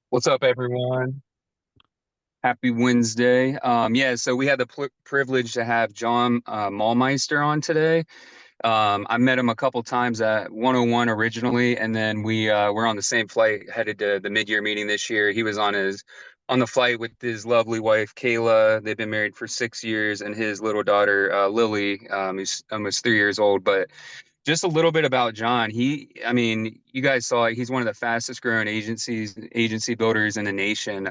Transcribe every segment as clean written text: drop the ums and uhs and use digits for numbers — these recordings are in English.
What's up, everyone? Happy Wednesday. Yeah, so we had the privilege to have John Mahlmeister on today. I met him a couple times at 101 originally, and then we're on the same flight headed to the mid-year meeting this year. He was on the flight with his lovely wife Kayla. They've been married for 6 years, and his little daughter Lily, who's almost 3 years old. But just a little bit about John. I mean, you guys saw it. He's one of the fastest growing agency builders in the nation.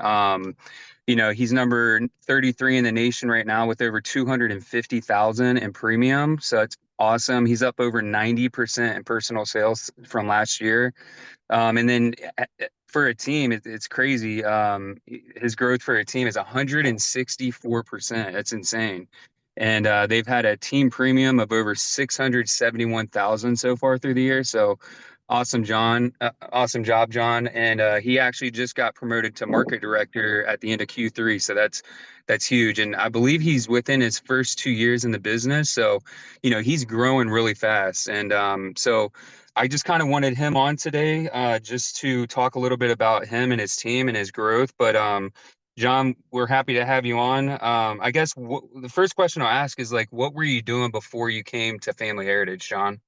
He's number 33 in the nation right now with over 250,000 in premium. So it's awesome. He's up over 90% in personal sales from last year. And then for a team, it's crazy. His growth for a team is 164%. That's insane. And they've had a team premium of over 671,000 so far through the year. So awesome, John. Awesome job, John. And he actually just got promoted to market director at the end of Q3. So that's huge. And I believe he's within his first 2 years in the business. So, he's growing really fast. And so I just kind of wanted him on today, just to talk a little bit about him and his team and his growth. But John, we're happy to have you on. I guess the first question I'll ask is like, what were you doing before you came to Family Heritage, John?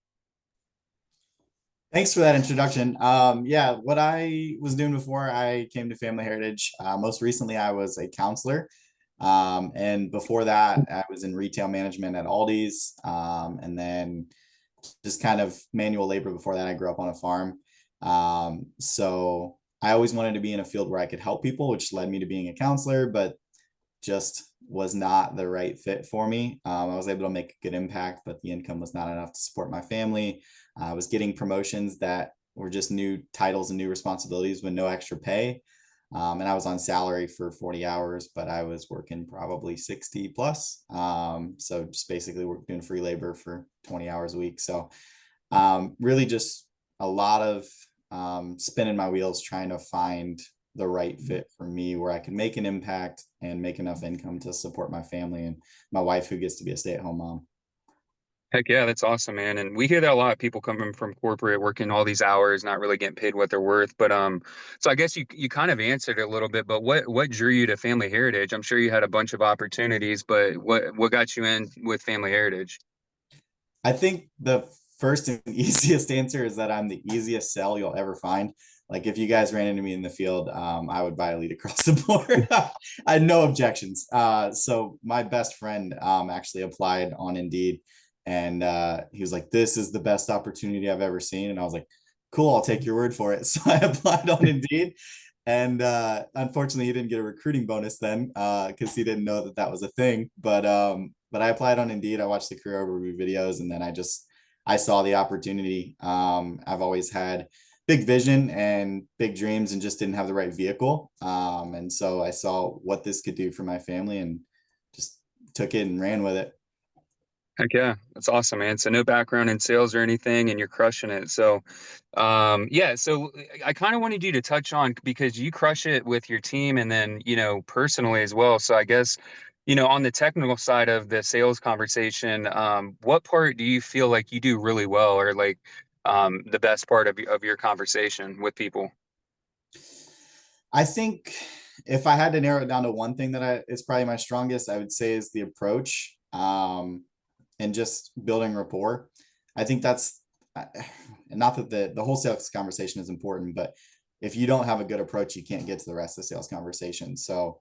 Thanks for that introduction. Yeah, what I was doing before I came to Family Heritage, most recently I was a counselor. And before that, I was in retail management at Aldi's. And then just kind of manual labor before that. I grew up on a farm. So I always wanted to be in a field where I could help people, which led me to being a counselor, but just was not the right fit for me. I was able to make a good impact, but the income was not enough to support my family. I was getting promotions that were just new titles and new responsibilities with no extra pay. And I was on salary for 40 hours, but I was working probably 60 plus. So just basically doing free labor for 20 hours a week. So really just a lot of spinning my wheels trying to find the right fit for me where I can make an impact and make enough income to support my family and my wife, who gets to be a stay-at-home mom. Heck yeah, that's awesome, man. And we hear that a lot of people coming from corporate, working all these hours, not really getting paid what they're worth. But so I guess you kind of answered it a little bit, but what drew you to Family Heritage? I'm sure you had a bunch of opportunities, but what got you in with Family Heritage? I think the first and easiest answer is that I'm the easiest sell you'll ever find. Like if you guys ran into me in the field, I would buy a lead across the board. I had no objections. So my best friend actually applied on Indeed, and he was like, "This is the best opportunity I've ever seen." And I was like, "Cool, I'll take your word for it." So I applied on Indeed, and unfortunately, he didn't get a recruiting bonus then because he didn't know that that was a thing. But I applied on Indeed. I watched the career overview videos, and then I saw the opportunity. I've always had big vision and big dreams, and just didn't have the right vehicle. And so I saw what this could do for my family, and just took it and ran with it. Heck yeah, that's awesome, man. So no background in sales or anything, and you're crushing it. So, yeah. So I kind of wanted you to touch on because you crush it with your team, and then personally as well. So I guess on the technical side of the sales conversation, what part do you feel like you do really well, or like the best part of your conversation with people? I think if I had to narrow it down to one thing that is probably my strongest, I would say is the approach, and just building rapport. I think that's not that the whole sales conversation is important, but if you don't have a good approach, you can't get to the rest of the sales conversation. So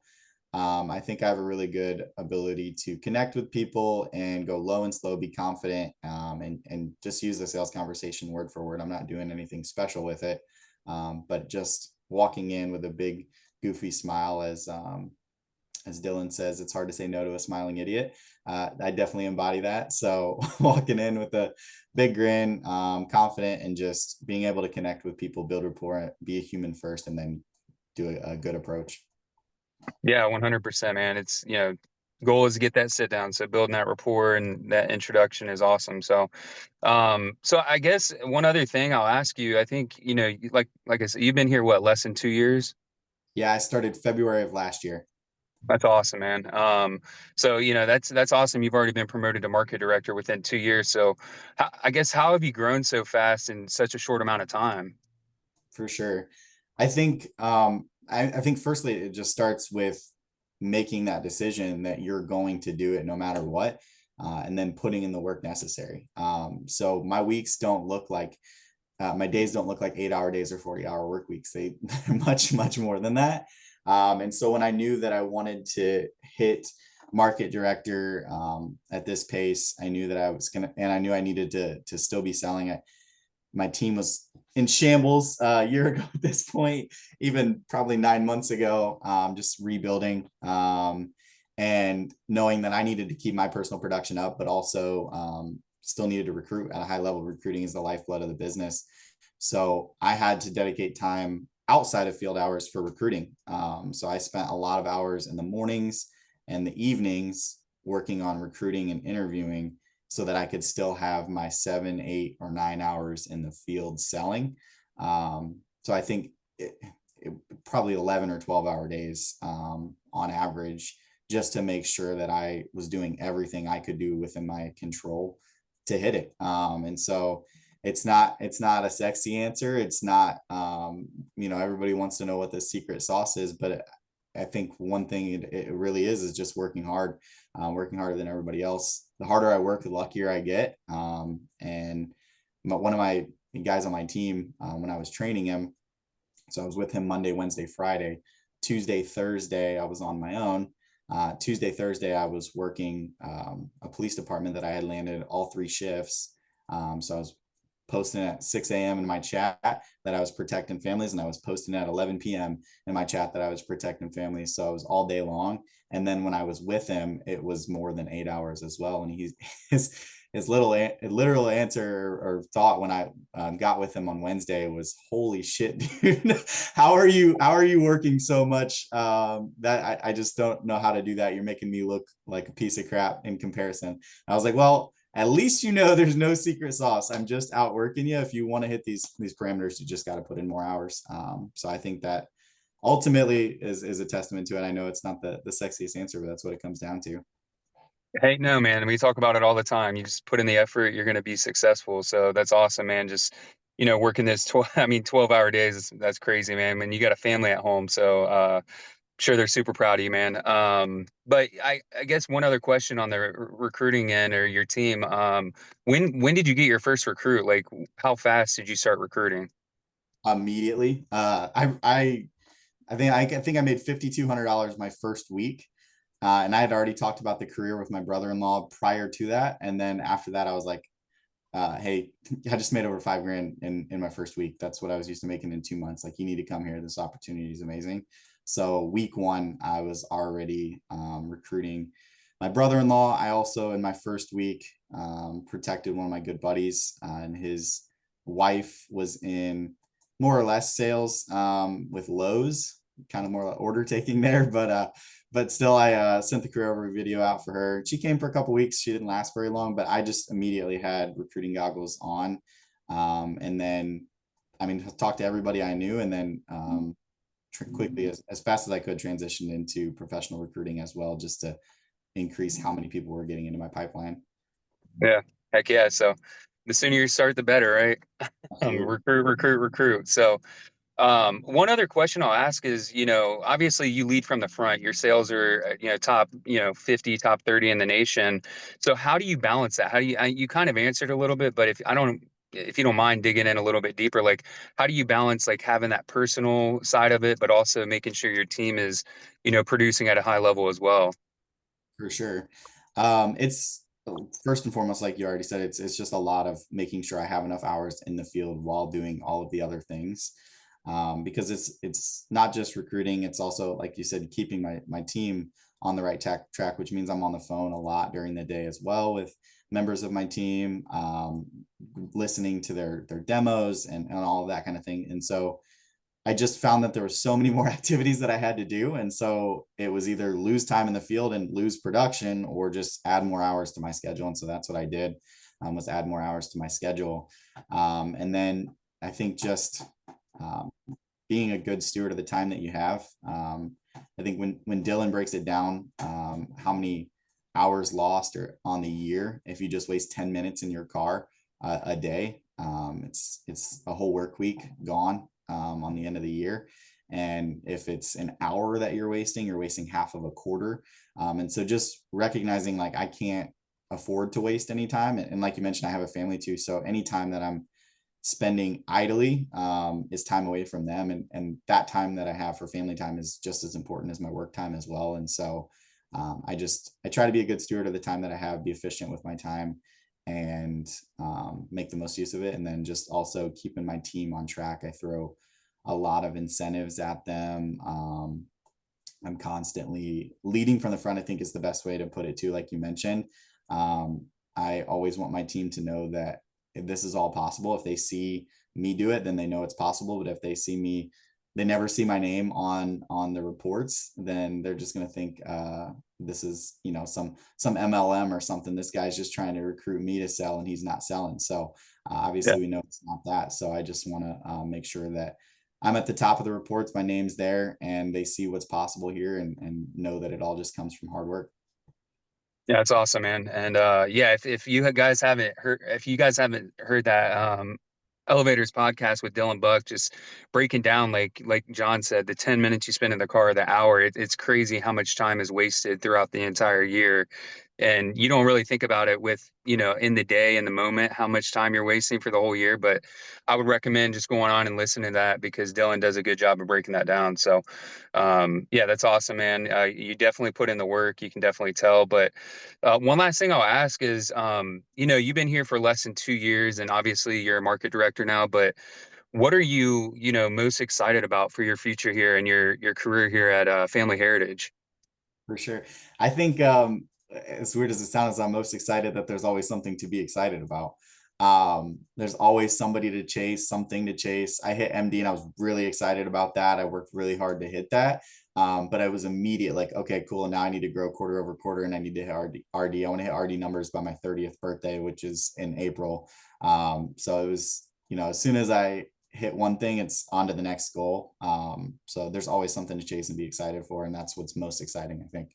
I think I have a really good ability to connect with people and go low and slow, be confident, and just use the sales conversation word for word. I'm not doing anything special with it, but just walking in with a big goofy smile, as Dylan says, it's hard to say no to a smiling idiot. I definitely embody that. So walking in with a big grin, confident, and just being able to connect with people, build rapport, be a human first, and then do a good approach. Yeah, 100%, man. It's, goal is to get that sit down. So building that rapport and that introduction is awesome. So I guess one other thing I'll ask you, I think, like I said, you've been here what, less than 2 years? Yeah, I started February of last year. That's awesome, man. So that's awesome. You've already been promoted to market director within 2 years. So I guess how have you grown so fast in such a short amount of time? For sure. I think I think firstly, it just starts with making that decision that you're going to do it no matter what, and then putting in the work necessary. So my weeks don't look like my days don't look like 8-hour days or 40-hour work weeks. They're much, much more than that. And so when I knew that I wanted to hit market director at this pace, I knew that I was gonna, and I knew I needed to still be selling it. My team was in shambles a year ago at this point, even probably 9 months ago, just rebuilding. And knowing that I needed to keep my personal production up, but also still needed to recruit at a high level. Recruiting is the lifeblood of the business. So I had to dedicate time outside of field hours for recruiting. So I spent a lot of hours in the mornings and the evenings working on recruiting and interviewing so that I could still have my 7, 8, or 9 hours in the field selling. So I think it probably 11 or 12-hour days on average, just to make sure that I was doing everything I could do within my control to hit it. And so it's not a sexy answer. It's not, everybody wants to know what the secret sauce is, but I think one thing it really is just working hard, working harder than everybody else. The harder I work, the luckier I get. And one of my guys on my team, when I was training him, so I was with him Monday, Wednesday, Friday. Tuesday, Thursday, I was on my own. Tuesday, Thursday, I was working a police department that I had landed all 3 shifts. So I was posting at 6 a.m. in my chat that I was protecting families, and I was posting at 11 p.m. in my chat that I was protecting families. So it was all day long. And then when I was with him, it was more than 8 hours as well. And his literal answer or thought when I got with him on Wednesday was, "Holy shit, dude! how are you working so much? That I just don't know how to do that. You're making me look like a piece of crap in comparison." I was like, "Well, at least there's no secret sauce. I'm just outworking you. If you want to hit these parameters, you just got to put in more hours." So I think that ultimately is a testament to it. I know it's not the sexiest answer, but that's what it comes down to. Hey, no, man. We talk about it all the time. You just put in the effort, you're going to be successful. So that's awesome, man. Just, working this 12, 12-hour days, that's crazy, man. And you got a family at home. So, sure they're super proud of you, man. But I guess one other question on the recruiting end or your team. When did you get your first recruit? Like, how fast did you start recruiting? Immediately. I think I made $5,200 my first week. And I had already talked about the career with my brother-in-law prior to that. And then after that, I was like, hey, I just made over $5,000 in my first week. That's what I was used to making in 2 months. Like, you need to come here. This opportunity is amazing. So week one, I was already recruiting my brother-in-law. I also, in my first week, protected one of my good buddies, and his wife was in more or less sales with Lowe's, kind of more like order taking there, but still, I sent the career over video out for her. She came for a couple weeks. She didn't last very long, but I just immediately had recruiting goggles on. And then, I mean, talked to everybody I knew, and then quickly, as fast as I could, transition into professional recruiting as well, just to increase how many people were getting into my pipeline. Yeah, heck yeah. So the sooner you start, the better, right? Absolutely. Recruit, recruit, recruit. So, one other question I'll ask is, obviously you lead from the front. Your sales are, top, 50, top 30 in the nation. So how do you balance that? How do you kind of answered a little bit, but if you don't mind digging in a little bit deeper, like how do you balance like having that personal side of it, but also making sure your team is, producing at a high level as well? For sure. It's first and foremost, like you already said, it's just a lot of making sure I have enough hours in the field while doing all of the other things. Because it's not just recruiting, it's also, like you said, keeping my team on the right track, which means I'm on the phone a lot during the day as well with members of my team, listening to their demos and all of that kind of thing. And so I just found that there were so many more activities that I had to do. And so it was either lose time in the field and lose production, or just add more hours to my schedule. And so that's what I did, was add more hours to my schedule. And then I think just um, being a good steward of the time that you have. I think when Dylan breaks it down, how many hours lost or on the year, if you just waste 10 minutes in your car a day, it's a whole work week gone on the end of the year. And if it's an hour that you're wasting half of a quarter. And so just recognizing like I can't afford to waste any time. And like you mentioned, I have a family too. So any time that I'm spending idly is time away from them. And that time that I have for family time is just as important as my work time as well. And so I try to be a good steward of the time that I have, be efficient with my time, and make the most use of it. And then just also keeping my team on track. I throw a lot of incentives at them. I'm constantly leading from the front, I think is the best way to put it too, like you mentioned. Um, I always want my team to know that this is all possible. If they see me do it, then they know it's possible. But if they see me, they never see my name on the reports, then they're just going to think this is, you know, some MLM or something. This guy's just trying to recruit me to sell and he's not selling. So Yeah. obviously we know it's not that. So I just want to make sure that I'm at the top of the reports, my name's there, and they see what's possible here, and know that it all just comes from hard work. Yeah, it's awesome, man. And yeah, if you guys haven't heard, if you guys haven't heard that Elevators podcast with Dylan Buck, just breaking down like John said, the 10 minutes you spend in the car, the hour, it's crazy how much time is wasted throughout the entire year. And you don't really think about it with, in the day, in the moment, how much time you're wasting for the whole year. But I would recommend just going on and listening to that because Dylan does a good job of breaking that down. So yeah, that's awesome, man. You definitely put in the work. You can definitely tell. But one last thing I'll ask is, you've been here for less than 2 years, and obviously you're a market director now. But what are you, most excited about for your future here and your career here at Family Heritage? For sure. I think as weird as it sounds, I'm most excited that there's always something to be excited about. There's always somebody to chase, something to chase. I hit MD and I was really excited about that. I worked really hard to hit that. But I was immediate like, okay, cool. And now I need to grow quarter over quarter and I need to hit RD. I want to hit RD numbers by my 30th birthday, which is in April. So it was, as soon as I hit one thing, it's on to the next goal. So there's always something to chase and be excited for. And that's what's most exciting, I think.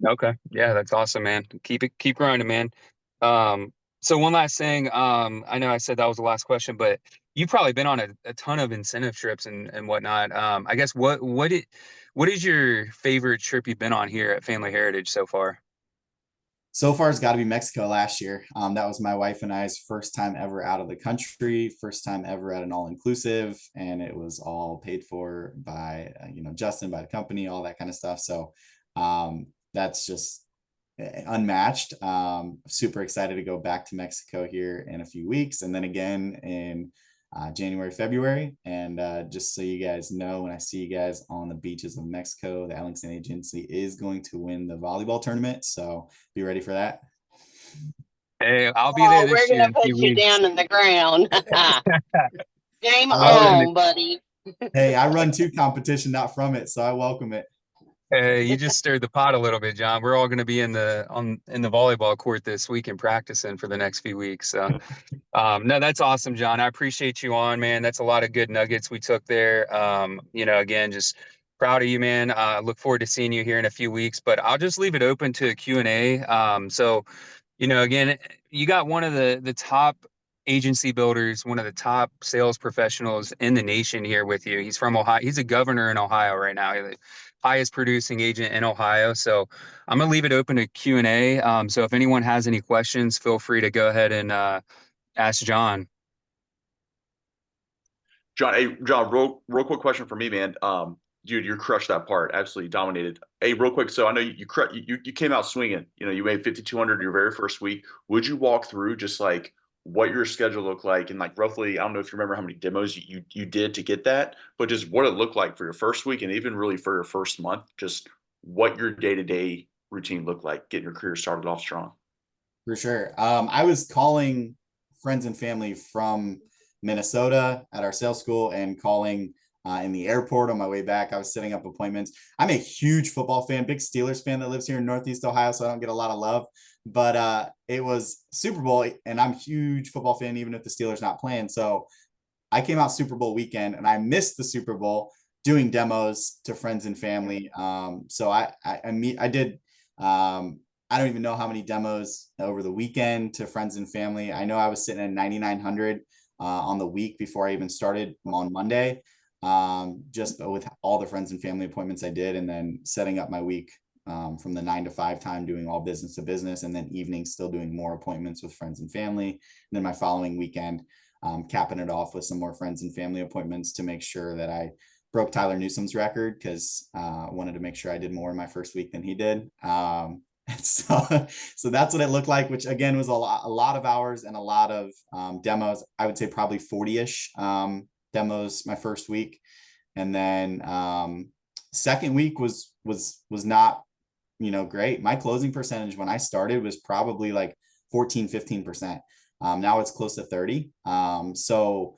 Okay. Yeah, that's awesome, man. Keep grinding, man. Um, so one last thing, I know I said that was the last question, but you've probably been on a ton of incentive trips and whatnot. I guess what is your favorite trip you've been on here at Family Heritage so far? So far, it's got to be Mexico last year. That was my wife and I's first time ever out of the country, first time ever at an all inclusive, and it was all paid for by Justin, by the company, all that kind of stuff. So that's just unmatched. Super excited to go back to Mexico here in a few weeks, and then again in January, February. And just so you guys know, when I see you guys on the beaches of Mexico, the Ellington Agency is going to win the volleyball tournament. So be ready for that. Hey, I'll be there Oh, we're this year gonna in a few put you weeks. down in the ground. Game I'll send it. on, buddy. Hey, I run to competition, not from it, so I welcome it. Hey, you just stirred the pot a little bit, John. We're all going to be in the volleyball court this week and practicing for the next few weeks. So no, that's awesome, John. I appreciate you on, man. That's a lot of good nuggets we took there. Again, just proud of you, man. Look forward to seeing you here in a few weeks, but I'll just leave it open to a Q&A. So, again, you got one of the top agency builders, one of the top sales professionals in the nation here with you. He's from Ohio. He's a governor in Ohio right now. He's the highest producing agent in Ohio. So I'm gonna leave it open to Q&A. So if anyone has any questions, feel free to go ahead and ask John. John, hey, John, real quick question for me, man. Dude, you crushed that part. Absolutely dominated. Hey, real quick. So I know you came out swinging. You made 5,200 your very first week. Would you walk through just like what your schedule looked like and like roughly? I don't know if you remember how many demos you did to get that, but just what it looked like for your first week and even really for your first month. Just what your day to day routine looked like, getting your career started off strong. For sure. I was calling friends and family from Minnesota at our sales school and calling in the airport on my way back. I was setting up appointments. I'm a huge football fan, big Steelers fan that lives here in Northeast Ohio, so I don't get a lot of love. But it was Super Bowl, and I'm a huge football fan, even if the Steelers not playing. So I came out Super Bowl weekend, and I missed the Super Bowl doing demos to friends and family. So I did. I don't even know how many demos over the weekend to friends and family. I know I was sitting at 9,900 on the week before I even started on Monday. just with all the friends and family appointments I did, and then setting up my week from the 9 to 5 time, doing all business to business, and then evenings still doing more appointments with friends and family. And then my following weekend, capping it off with some more friends and family appointments to make sure that I broke Tyler Newsome's record, because I wanted to make sure I did more in my first week than he did. So that's what it looked like, which again was a lot of hours and a lot of demos. I would say probably 40-ish demos my first week. And then second week was not, great. My closing percentage when I started was probably like 14-15%. Now it's close to 30. So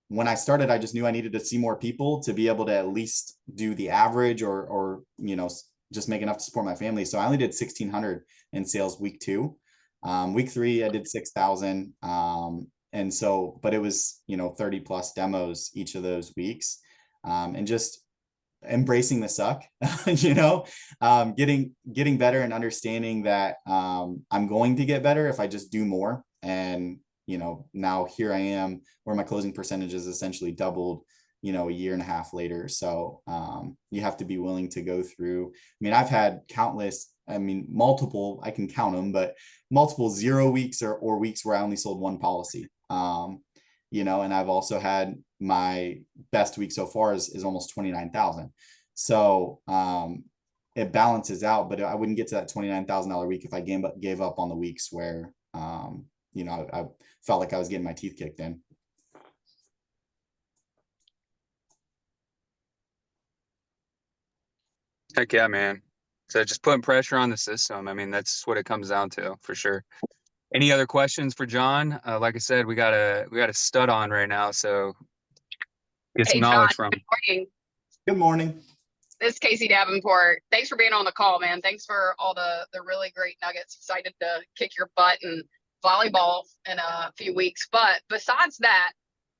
when I started, I just knew I needed to see more people to be able to at least do the average or just make enough to support my family. So I only did 1,600 in sales week 2. Week 3, I did 6,000. And so, but it was, 30 plus demos each of those weeks. And just embracing the suck, getting better and understanding that I'm going to get better if I just do more. And, now here I am where my closing percentage is essentially doubled, a year and a half later. So you have to be willing to go through. I mean, I've had multiple, I can count them, but multiple 0 weeks or weeks where I only sold one policy. And I've also had my best week so far is almost 29,000. So it balances out, but I wouldn't get to that $29,000 week if I gave up on the weeks where, I felt like I was getting my teeth kicked in. Heck yeah, man. So just putting pressure on the system. I mean, that's what it comes down to for sure. Any other questions for John? Like I said, we got a stud on right now, so get some Hey, John, knowledge from good him. morning. Good morning. This is Casey Davenport. Thanks for being on the call, man. Thanks for all the really great nuggets. Excited to kick your butt in volleyball in a few weeks. But besides that,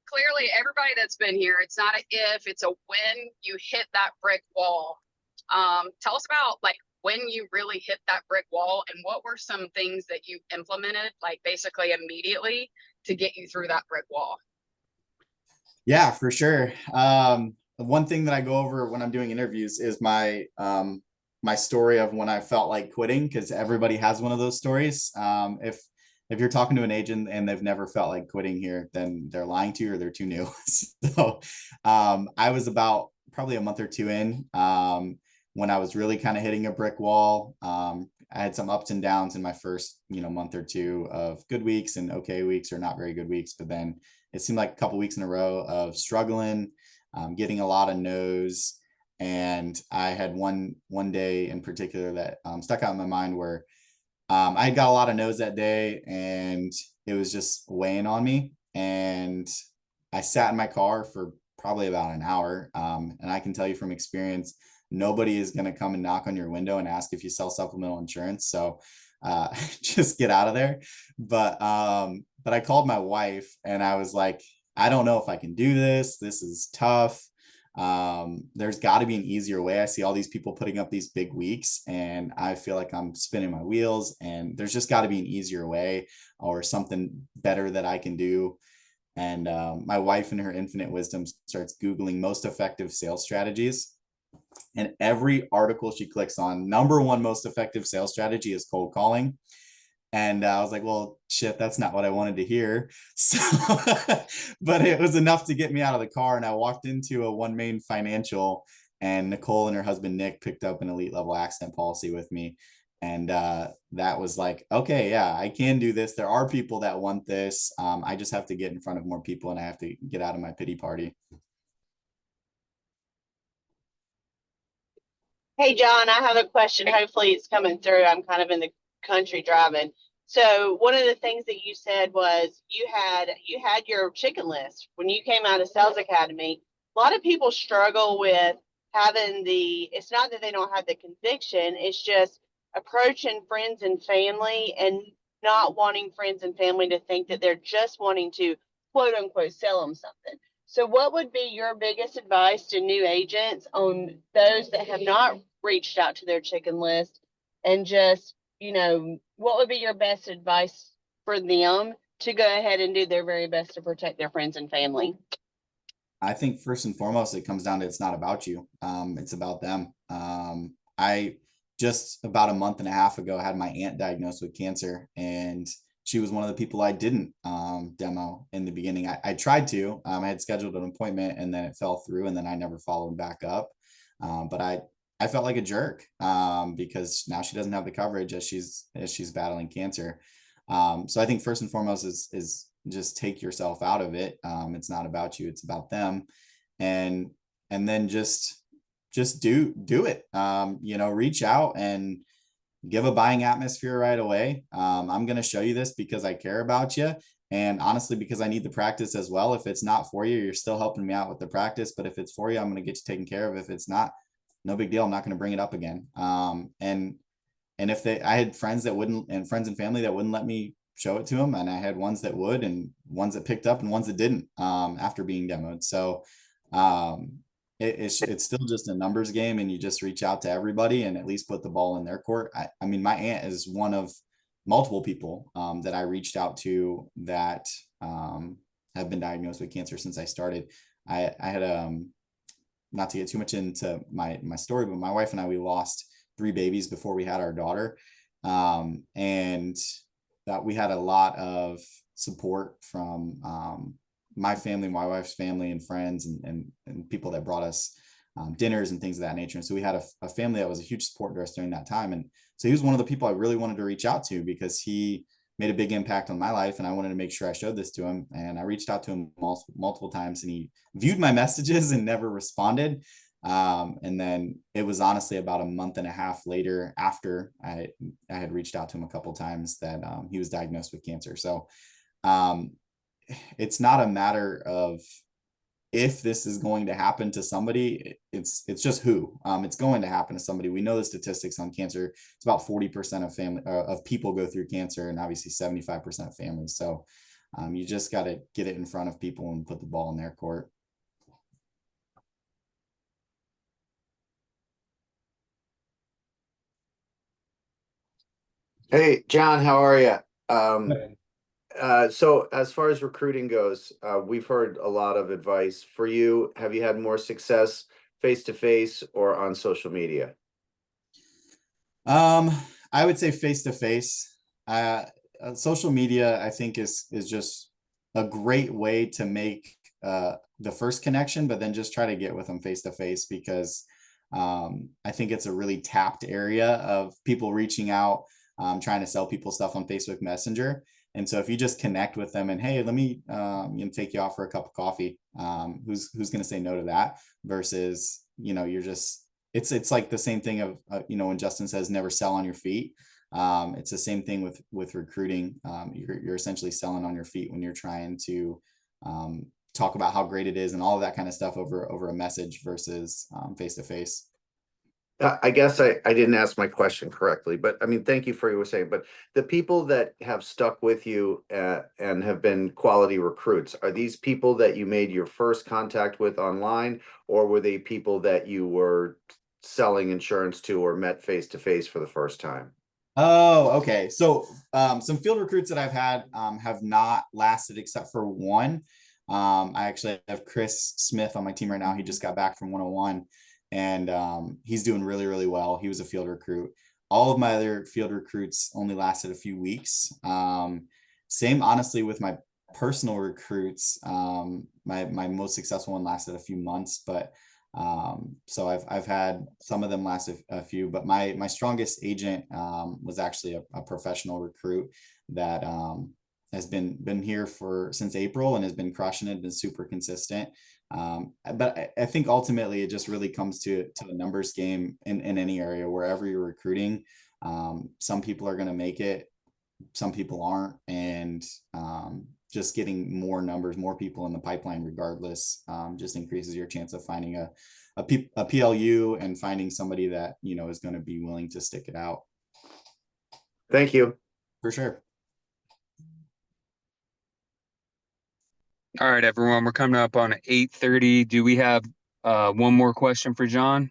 clearly everybody that's been here, it's not an if, it's a when you hit that brick wall. Tell us about like when you really hit that brick wall and what were some things that you implemented like basically immediately to get you through that brick wall? Yeah, for sure. One thing that I go over when I'm doing interviews is my story of when I felt like quitting, because everybody has one of those stories. If you're talking to an agent and they've never felt like quitting here, then they're lying to you or they're too new. So I was about probably a month or two in when I was really kind of hitting a brick wall. I had some ups and downs in my first month or two of good weeks and okay weeks or not very good weeks, but then it seemed like a couple weeks in a row of struggling, getting a lot of no's. And I had one day in particular that stuck out in my mind where I got a lot of no's that day and it was just weighing on me. And I sat in my car for probably about an hour. And I can tell you from experience, nobody is going to come and knock on your window and ask if you sell supplemental insurance. So just get out of there. But I called my wife and I was like, I don't know if I can do this. This is tough. There's got to be an easier way. I see all these people putting up these big weeks and I feel like I'm spinning my wheels, and there's just got to be an easier way or something better that I can do. And my wife, in her infinite wisdom, starts Googling most effective sales strategies. And every article she clicks on, number one most effective sales strategy is cold calling. And I was like, well, shit, that's not what I wanted to hear. So, but it was enough to get me out of the car. And I walked into a One Main Financial, and Nicole and her husband, Nick, picked up an elite level accident policy with me. And that was like, okay, yeah, I can do this. There are people that want this. I just have to get in front of more people and I have to get out of my pity party. Hey, John, I have a question. Hopefully it's coming through. I'm kind of in the country driving. So one of the things that you said was you had your chicken list when you came out of Sales Academy. A lot of people struggle with having it's not that they don't have the conviction, it's just approaching friends and family and not wanting friends and family to think that they're just wanting to quote unquote sell them something. So what would be your biggest advice to new agents on those that have not reached out to their chicken list, and just, what would be your best advice for them to go ahead and do their very best to protect their friends and family? I think first and foremost, it comes down to it's not about you. It's about them. I just about a month and a half ago had my aunt diagnosed with cancer, and she was one of the people I didn't demo in the beginning. I tried to. I had scheduled an appointment, and then it fell through, and then I never followed back up. But I felt like a jerk because now she doesn't have the coverage as she's battling cancer. So I think first and foremost is just take yourself out of it. It's not about you, it's about them. And then just do it. Reach out and give a buying atmosphere right away. I'm going to show you this because I care about you. And honestly, because I need the practice as well. If it's not for you, you're still helping me out with the practice. But if it's for you, I'm going to get you taken care of. If it's not, no big deal. I'm not going to bring it up again. And if I had friends that wouldn't, and friends and family that wouldn't let me show it to them. And I had ones that would, and ones that picked up and ones that didn't, after being demoed. So, it's still just a numbers game, and you just reach out to everybody and at least put the ball in their court. I mean, my aunt is one of multiple people, that I reached out to that, have been diagnosed with cancer since I started. I had, not to get too much into my story, but my wife and I, we lost 3 babies before we had our daughter. And that we had a lot of support from my family, my wife's family, and friends, and people that brought us dinners and things of that nature. And so we had a family that was a huge support to us during that time. And so he was one of the people I really wanted to reach out to because he made a big impact on my life, and I wanted to make sure I showed this to him. And I reached out to him multiple times, and he viewed my messages and never responded. And then it was honestly about a month and a half later, after I had reached out to him a couple of times, that he was diagnosed with cancer. So it's not a matter of if this is going to happen to somebody, it's just who. It's going to happen to somebody. We know the statistics on cancer. It's about 40% of family of people go through cancer, and obviously 75% of families. So you just got to get it in front of people and put the ball in their court. Hey, John, how are you? So as far as recruiting goes, we've heard a lot of advice for you. Have you had more success face-to-face or on social media? I would say face-to-face. Social media, I think, is just a great way to make the first connection, but then just try to get with them face-to-face, because I think it's a really tapped area of people reaching out, trying to sell people stuff on Facebook Messenger. And so if you just connect with them and, hey, let me take you out for a cup of coffee, who's going to say no to that? Versus, you're just, it's like the same thing of, when Justin says never sell on your feet. It's the same thing with recruiting. You're essentially selling on your feet when you're trying to talk about how great it is and all of that kind of stuff over a message versus face to face. I guess I didn't ask my question correctly, but I mean, thank you for what you were saying. But the people that have stuck with you and have been quality recruits, are these people that you made your first contact with online, or were they people that you were selling insurance to or met face to face for the first time? Oh, okay. So some field recruits that I've had have not lasted except for one. I actually have Chris Smith on my team right now. He just got back from 101. And he's doing really, really well. He was a field recruit. All of my other field recruits only lasted a few weeks. Same, honestly, with my personal recruits. My most successful one lasted a few months, but so I've had some of them last a few. But my strongest agent was actually a professional recruit that has been here since April and has been crushing it, been super consistent. But I think ultimately it just really comes to the numbers game in any area, wherever you're recruiting. Some people are going to make it, some people aren't, and just getting more numbers, more people in the pipeline regardless, just increases your chance of finding a PLU and finding somebody that, is going to be willing to stick it out. Thank you. For sure. All right, everyone, we're coming up on 8:30. Do we have one more question for John?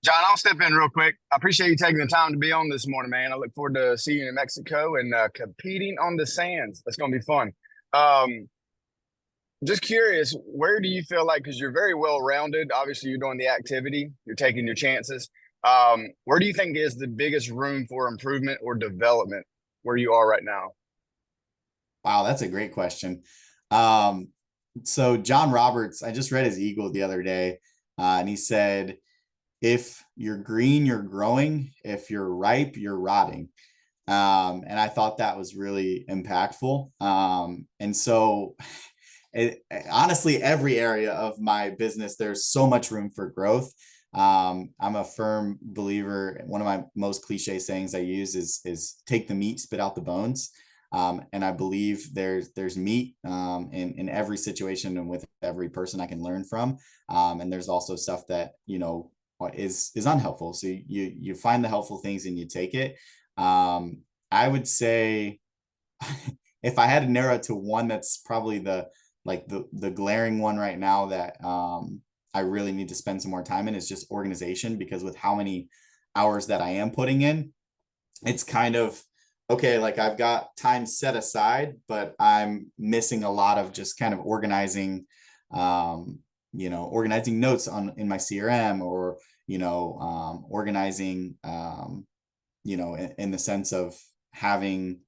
John, I'll step in real quick. I appreciate you taking the time to be on this morning, man. I look forward to seeing you in Mexico and competing on the sands. That's going to be fun. just curious, where do you feel like, because you're very well rounded, obviously you're doing the activity, you're taking your chances. Where do you think is the biggest room for improvement or development where you are right now? Wow, that's a great question. Um, so John Roberts, I just read his Eagle the other day, and he said, if you're green, you're growing. If you're ripe, you're rotting. And I thought that was really impactful. And so honestly, every area of my business, there's so much room for growth. I'm a firm believer. One of my most cliche sayings I use is take the meat, spit out the bones. And I believe there's meat in every situation and with every person I can learn from. And there's also stuff that, is unhelpful. So you find the helpful things and you take it. I would say if I had to narrow it to one, that's probably the glaring one right now that I really need to spend some more time in, is just organization, because with how many hours that I am putting in, it's kind of okay, like I've got time set aside, but I'm missing a lot of just kind of organizing, organizing notes in my CRM, or organizing in the sense of having,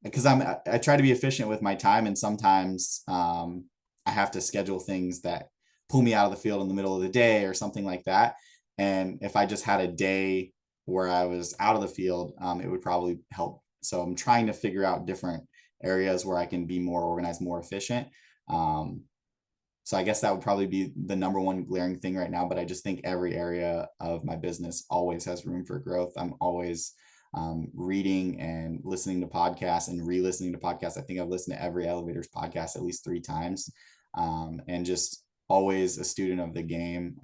because I try to be efficient with my time, and sometimes I have to schedule things that pull me out of the field in the middle of the day or something like that. And if I just had a day where I was out of the field, it would probably help. So I'm trying to figure out different areas where I can be more organized, more efficient. So I guess that would probably be the number one glaring thing right now. But I just think every area of my business always has room for growth. I'm always reading and listening to podcasts and re-listening to podcasts. I think I've listened to every Elevators podcast at least 3 times, and just always a student of the game.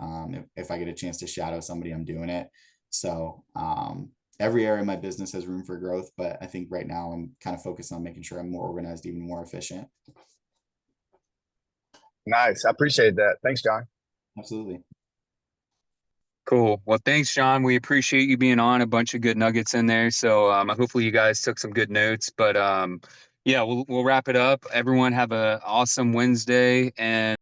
If I get a chance to shadow somebody, I'm doing it. So every area of my business has room for growth, but I think right now I'm kind of focused on making sure I'm more organized, even more efficient. Nice. I appreciate that. Thanks, John. Absolutely. Cool. Well, thanks, John. We appreciate you being on. A bunch of good nuggets in there. So hopefully you guys took some good notes. But yeah, we'll wrap it up. Everyone have an awesome Wednesday, and